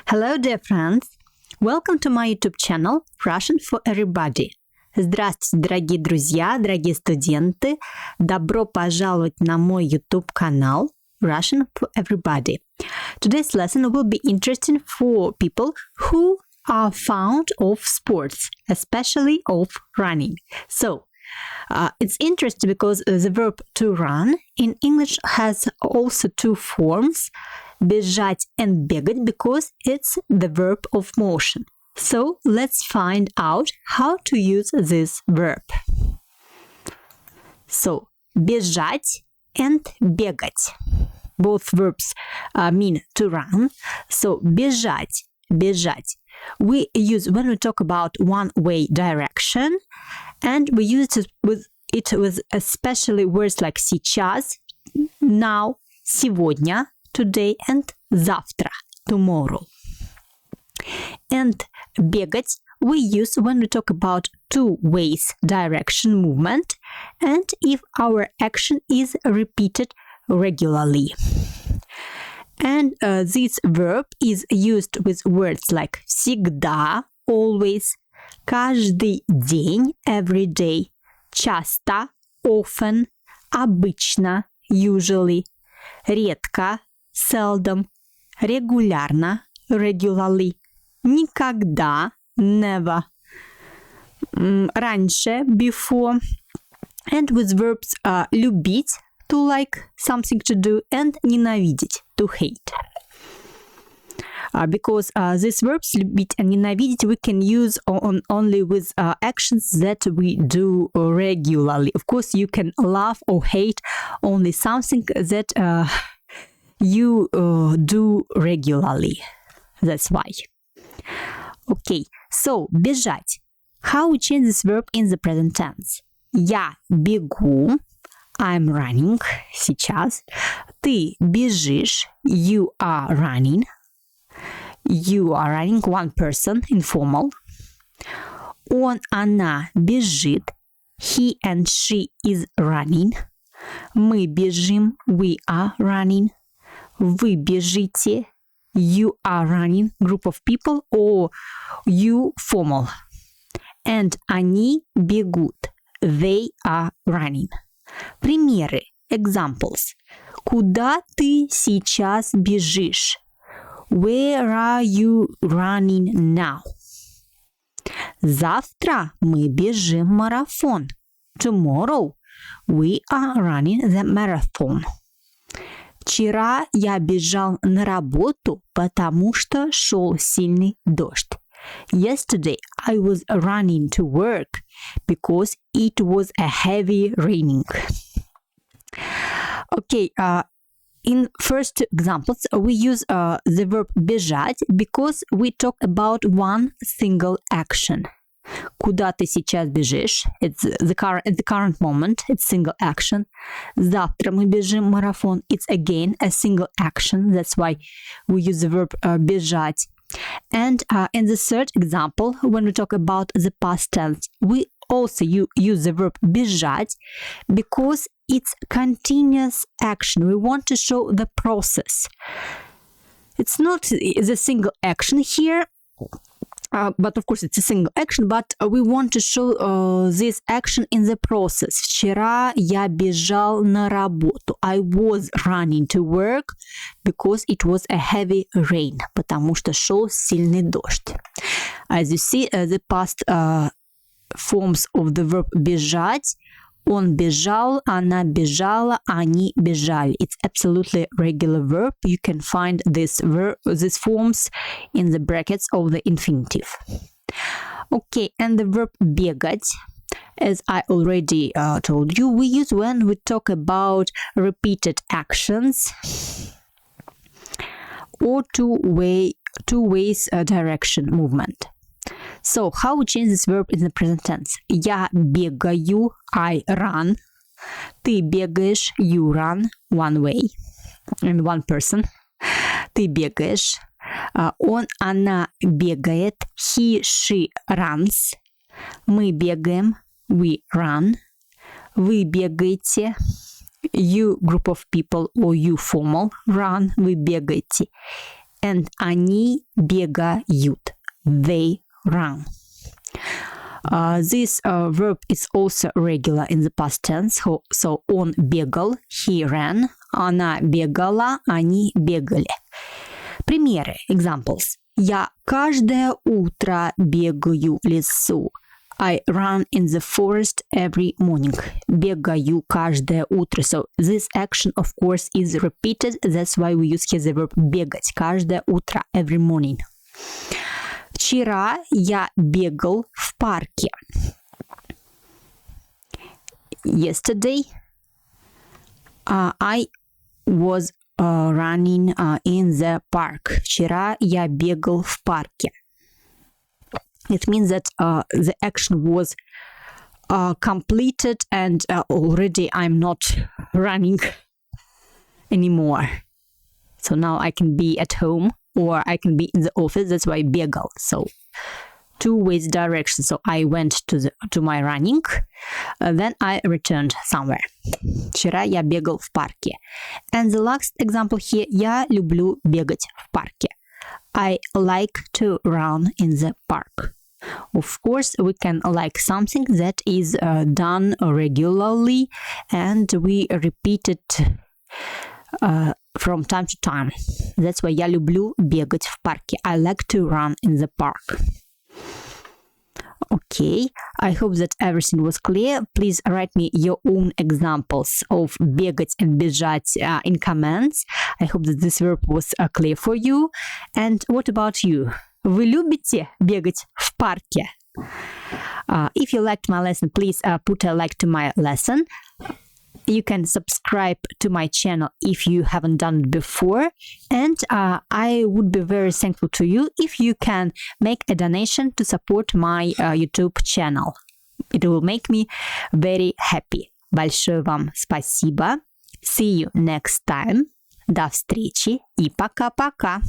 Hello, dear friends! Welcome to my YouTube channel Russian for Everybody. Здравствуйте, дорогие друзья, дорогие студенты! Добро пожаловать на мой YouTube канал Russian for Everybody. Today's lesson will be interesting for people who are fond of sports, especially of running. So, it's interesting because the verb to run in English has also two forms, бежать and бегать, because it's the verb of motion. So let's find out how to use this verb. So, бежать and бегать. Both verbs mean to run. So, бежать, бежать. We use when we talk about one-way direction, and we use it with especially words like сейчас, now, сегодня, today, and завтра, tomorrow. And бегать we use when we talk about two ways direction movement, and if our action is repeated regularly. And this verb is used with words like всегда, always, каждый день, every day, часто, often, обычно, usually, редко, seldom, регулярно, regularly, никогда, never, раньше, before, and with verbs любить, to like something to do, and ненавидеть, to hate. Because these verbs любить and ненавидеть we can use only with actions that we do regularly. Of course, you can love or hate only something that you do regularly. That's why. Okay, so бежать. How we change this verb in the present tense? Я бегу. I'm running. Сейчас. Ты бежишь. You are running. You are running. One person. Informal. Он, она бежит. He and she is running. Мы бежим. We are running. Вы бежите. You are running. Group of people. Or you formal. And они бегут. They are running. Примеры. Examples. Куда ты сейчас бежишь? Where are you running now? Завтра мы бежим марафон. Tomorrow we are running the marathon. Вчера я бежал на работу, потому что шел сильный дождь. Yesterday I was running to work because it was a heavy raining. Okay, in first two examples we use the verb бежать because we talk about one single action. Куда ты сейчас бежишь? It's at the current moment, it's single action. Завтра мы бежим марафон. It's again a single action. That's why we use the verb бежать. And in the third example, when we talk about the past tense, we also use the verb бежать because it's continuous action. We want to show the process. It's not the single action here, but of course it's a single action, but we want to show this action in the process. Вчера я бежал на работу. I was running to work because it was a heavy rain. Потому что шел сильный дождь. As you see, the past forms of the verb бежать. Он бежал, она бежала, они бежали. It's absolutely regular verb. You can find these forms in the brackets of the infinitive. Okay, and the verb бегать, as I already told you, we use when we talk about repeated actions or two ways direction movement. So, how we change this verb in the present tense? Я бегаю, I run. Ты бегаешь, you run, one way, and one person. Ты бегаешь. Он, она бегает, he, she runs. Мы бегаем, we run. Вы бегаете, you, group of people, or you, formal, run. Вы бегаете. and они бегают. They run. This verb is also regular in the past tense. So он бегал, he ran. Она бегала, они бегали. Примеры, examples. Я каждое утро бегаю в лесу. I run in the forest every morning. Бегаю каждое утро. So this action, of course, is repeated. That's why we use here the verb бегать. Каждое утро, every morning. Вчера я бегал в парке. Yesterday, I was running in the park. Вчера я бегал в парке. It means that the action was completed and already I'm not running anymore. So now I can be at home or I can be in the office. That's why бегал. So two ways direction. So I went to my running, then I returned somewhere. Вчера я бегал в парке. And the last example here. Я люблю бегать в парке. I like to run in the park. Of course, we can like something that is done regularly and we repeat it from time to time. That's why я люблю бегать в парке. I like to run in the park. Okay, I hope that everything was clear. Please write me your own examples of бегать and бежать in comments. I hope that this verb was clear for you. And what about you? Вы любите бегать в парке? If you liked my lesson, please put a like to my lesson. You can subscribe to my channel if you haven't done it before. And I would be very thankful to you if you can make a donation to support my YouTube channel. It will make me very happy. Большое вам спасибо. See you next time. До встречи и пока-пока.